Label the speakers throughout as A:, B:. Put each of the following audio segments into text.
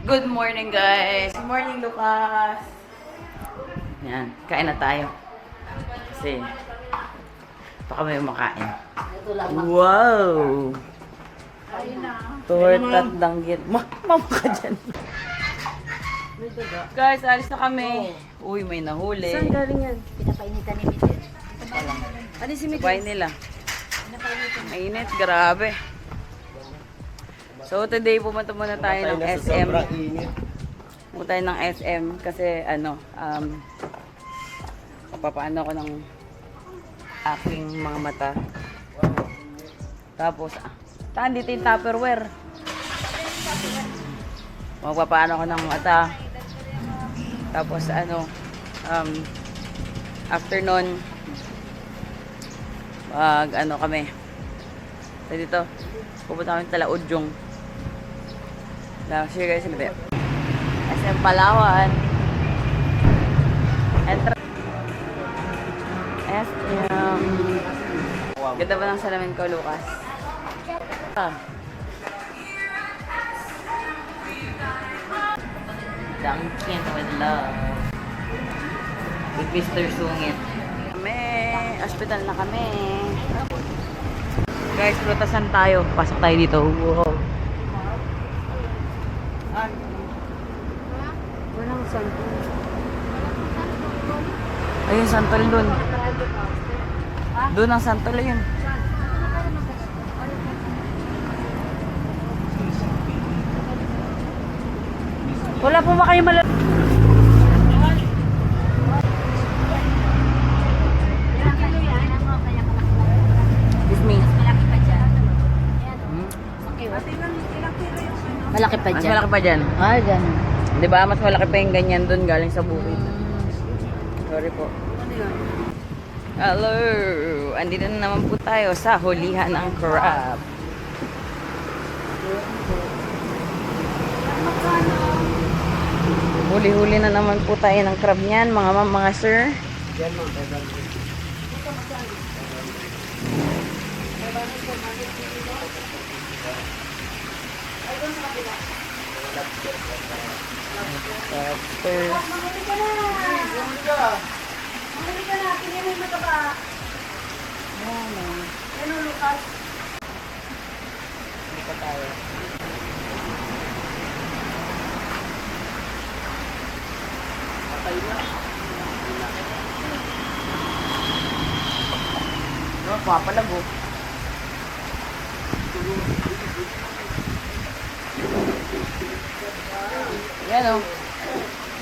A: Good morning, guys. Good morning, Lucas. Yan, kain na tayo. Kasi, baka may makain. Wow! Tortat danggit. Mama ka dyan. Guys, alis na kami. Uy, may nahuli.
B: Saan galing yan? Pinapainitan ni Miguel. Ano si Miguel?
A: Sabay nila. Mainit, grabe. So today pumunta muna tayo ng SM. Pumunta tayo ng SM kasi papaano ko ng aking mga mata. Tapos, dito yung Tupperware. Magpapaano ko ng mata. Tapos afternoon, kami. So dito, pupunta kami sa Laudyong. See you guys in a bit. SM Palawan. SM. Ganda ba ng salamin ko, Lucas? Dunkin with love. With Mr. Sungit. Hospital na kami. Guys, prutasan tayo. Pasok tayo dito. Wow.
B: Walang santol.
A: Ayun, santol dun. Doon ang santol, ayun. Wala po ba kayo
B: Malaki pa
A: Mas
B: dyan.
A: malaki pa dyan.
B: Ah, dyan.
A: Di ba? Mas malaki pa yung ganyan dun galing sa bukid. Sorry po. Hello! Andito na naman po tayo sa hulihan ng crab. Huli-huli na naman po tayo ng crab niyan, mga ma'am, mga sir. Lobster.
B: Mamili ka na! Mamili ka na! Pili mo yung mataba. Ano, Lucas?
A: Hindi pa tayo. Patay na. No, papalago. Yan o.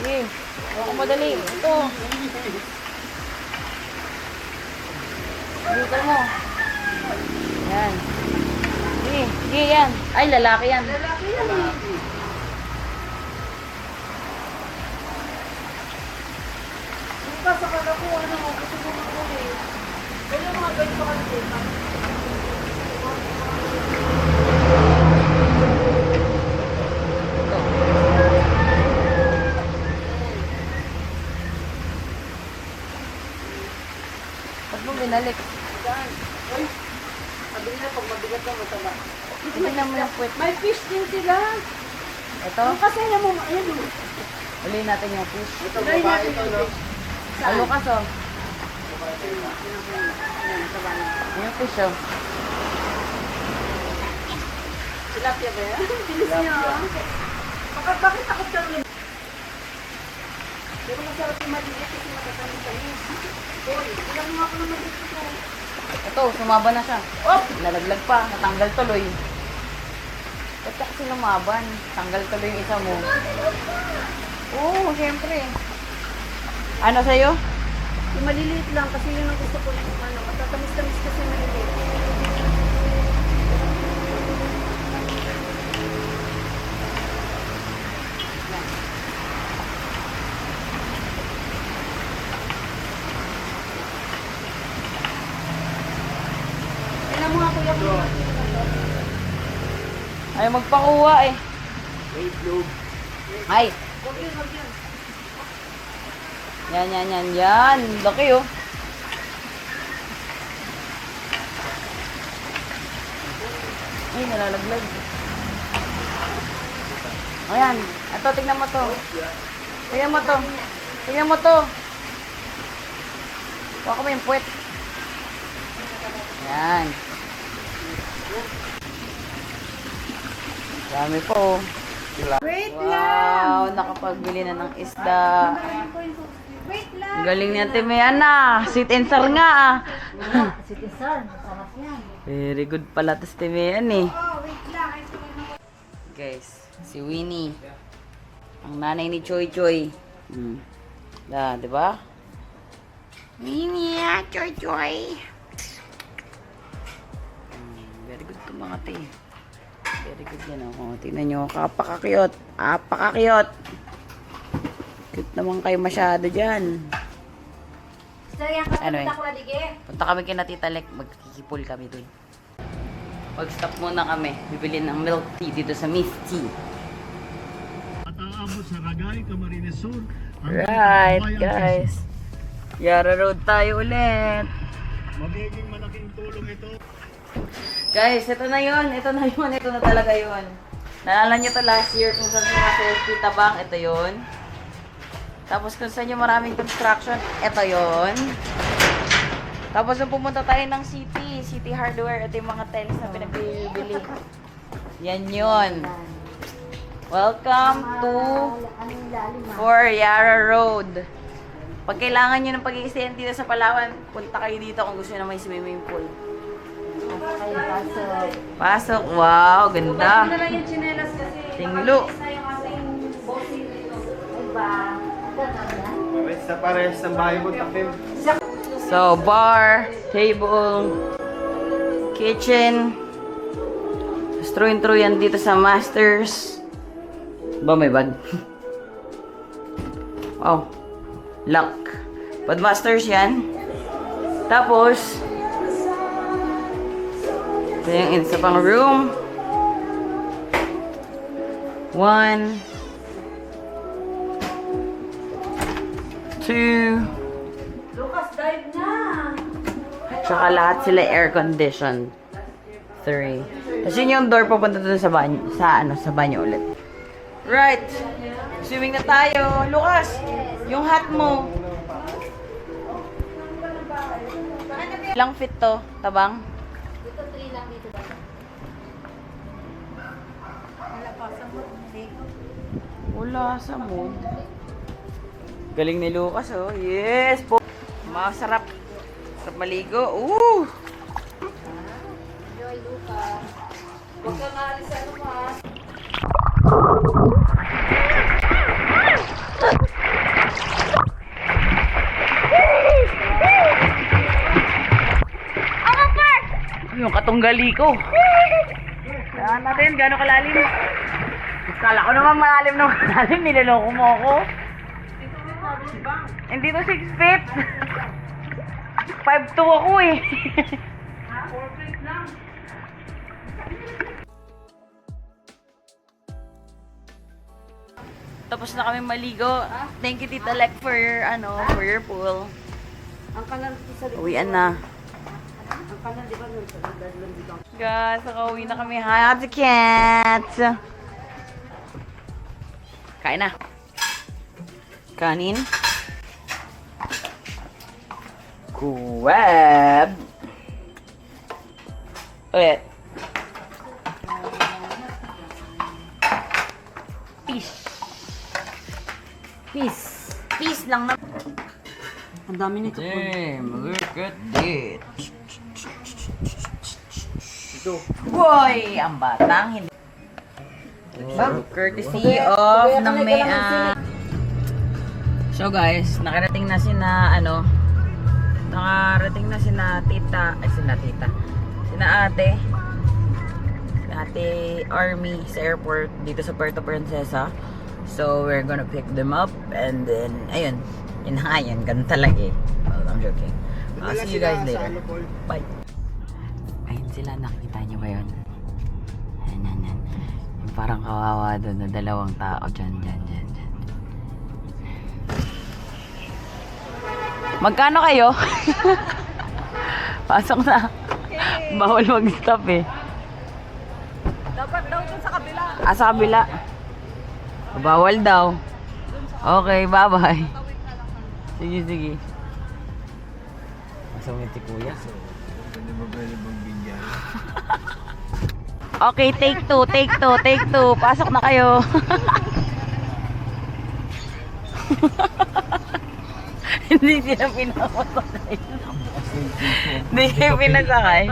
A: Sige. Huwag ko madali. Ito. Dito mo. Yan. Sige. Sige yan. Ay, lalaki yan.
B: Lalaki yan eh. Lucas, akala ko gusto mo makuli. Kaya mga ganito ka na.
A: Ba't mo binalik?
B: Uy, sabi nila pag mabigat na mataba.
A: Tignan mo yung puwet.
B: May fish din sila.
A: Ito.
B: Kasi alam mo, ayan o.
A: Ulihin natin yung fish.
B: Ito, babae ito, no?
A: Ang Lucas o.
B: Ayan, sa bahay.
A: Yung fish o.
B: Tilapia ba yan? Bilis niya. Bakit takot ka rin? Pero masarap yung maliit kasi matatamis tayo. Uy, ilang nga ako naman dito.
A: Ito, sumaba na siya. Oh! Nalaglag pa. Natanggal tuloy. Ba't ka kasi lumaban? Tanggal tuloy yung isa mo. Oo, siyempre. Ano sa'yo?
B: Yung maliliit lang kasi yun ang gusto ko yung matatamis-tamis kasi maliliit. Kailan mo nga kuya ko?
A: Ay, magpakuha eh.
C: Wait, Lube.
A: Ay,
B: Huwag yun, huwag yun.
A: yan. Laki oh. Ay, nalalaglag. Ayan. Ito, tingnan mo to. Tingnan mo to. Tingnan mo to. Huwag mo yung puwet. Ayan. Dami po.
B: Wait
A: Wow, nakapagbili na ng isda.
B: Wait lang.
A: Ang galing ni Ate Meana. Sweet and sour nga ah.
B: Sige, sir. Masarap yan.
A: Very good pala to si Ate Meana eh.
B: Oh, wait lang.
A: Guys, si Winnie. Ang nanay ni Choy Choy. Di ba? Winnie, Choy Choy. Very good to mga te. Very good yan oh. Tingnan nyo, kapakakyot. Apakakyot. Cute naman kayo masyado dyan.
B: Sir, yan ka
A: Anyway.
B: punta ko ladige.
A: Punta kami kina Tita Lek, magkikipol kami dun. Pag-stop muna kami, bibili ng milk tea dito sa Miss Tea.
C: At aabot sa Ragay, Camarines Sur.
A: Right, guys. Yara Road tayo ulit.
C: Magiging malaking tulong ito.
A: Guys, ito na yun. Ito na yun. Ito na talaga yun. Naalala nyo to last year kung saan sa Selfie Tabang. Ito yun. Tapos kung saan yung maraming construction. Ito yun. Tapos nung pumunta tayo ng City Hardware. Ito yung mga tiles na pinagbibili. Yan yun. Welcome to Yara Road. Pag kailangan nyo ng pag-i-stay dito sa Palawan, punta kayo dito kung gusto nyo na may swimming pool. Pasok. Wow, ganda.
B: Na lang yung chinelas kasi.
A: Tinglo.
B: Isa yung ating bossing dito.
C: Pares na pares ng bahay mo, takip.
A: So, bar, table, kitchen. Through yan dito sa Masters. Ba, may bag? Oh, lock. But Masters yan. Tapos, ito yung isa pang room. 1, 2,
B: Lucas, dive na!
A: tsaka lahat sila air conditioned. 3. Tapos yun yung door papunta doon sa banyo, sa banyo ulit. Right. Swimming na tayo. Lucas, yung hat mo. Ilang feet to, Tabang?
B: Dito 3 lang dito ba? Wala pa sa
A: Wala sa mood. Galing ni Lucas, oh. Yes po. Masarap. Sarap maligo. Ooh!
B: Enjoy, Lucas. Huwag kang alis sa naman.
A: Yung katunggali ko. Kaya natin, gano'ng kalalim. Kala ko naman malalim ng kalalim. Niloloko mo ako. Hindi to 6 feet. 5'2" ako eh. Tapos na kami maligo. Thank you, Tita Lek, for your, for your pool.
B: Ang kanan dito sa likod.
A: Uwian na.
B: Ang kanan, di ba? Nun sa dalawang dito.
A: Guys, nakauwi na kami. Hi, Ate Cat! Kain na. Kanin. Crab. Ulit. Fish. Fish lang na.
B: Ang dami nito.
A: Damn, look at this.
C: Ito.
A: Boy, ang batang hindi. Courtesy of ng may So guys, nakarating na sina tita, sina ate Army sa airport dito sa Puerto Princesa. So we're gonna pick them up and then ayun, yun na nga yun, ganun talaga eh. Well, I'm joking. I'll see you guys later. Bye. Ayun sila, nakita nyo ba yun? Yan. Yung parang kawawa doon na dalawang tao dyan. Magkano kayo? Pasok na. Bawal mag-stop eh.
B: Dapat daw dun sa kabila.
A: Sa kabila. Bawal daw. Okay, bye-bye. Sige, sige. Masungit si kuya.
C: Hindi ba pwede bang bigyan?
A: Okay, take two, take two, take two. Pasok na kayo. Hindi sila pinapasakay. Hindi sila pinasakay.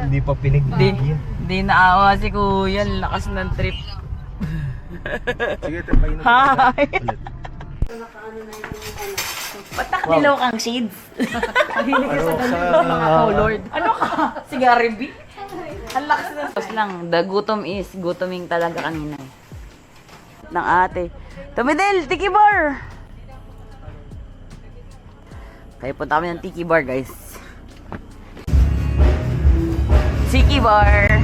C: Hindi pa pinagbigyan.
A: Hindi naawa si kuya. Lakas ng trip.
C: Sige, tapayin na.
A: Hi!
C: Ulit.
A: Ba't nakadilaw kang shades?
C: Ano sa...
B: Oh, Lord.
A: Ano ka? Si Gary B? Ang lakas na. Tapos lang, the gutom is gutoming talaga kanina. Ng ate. Tumidel, tiki bar! Kaya punta kami ng tiki bar, guys. Tiki bar!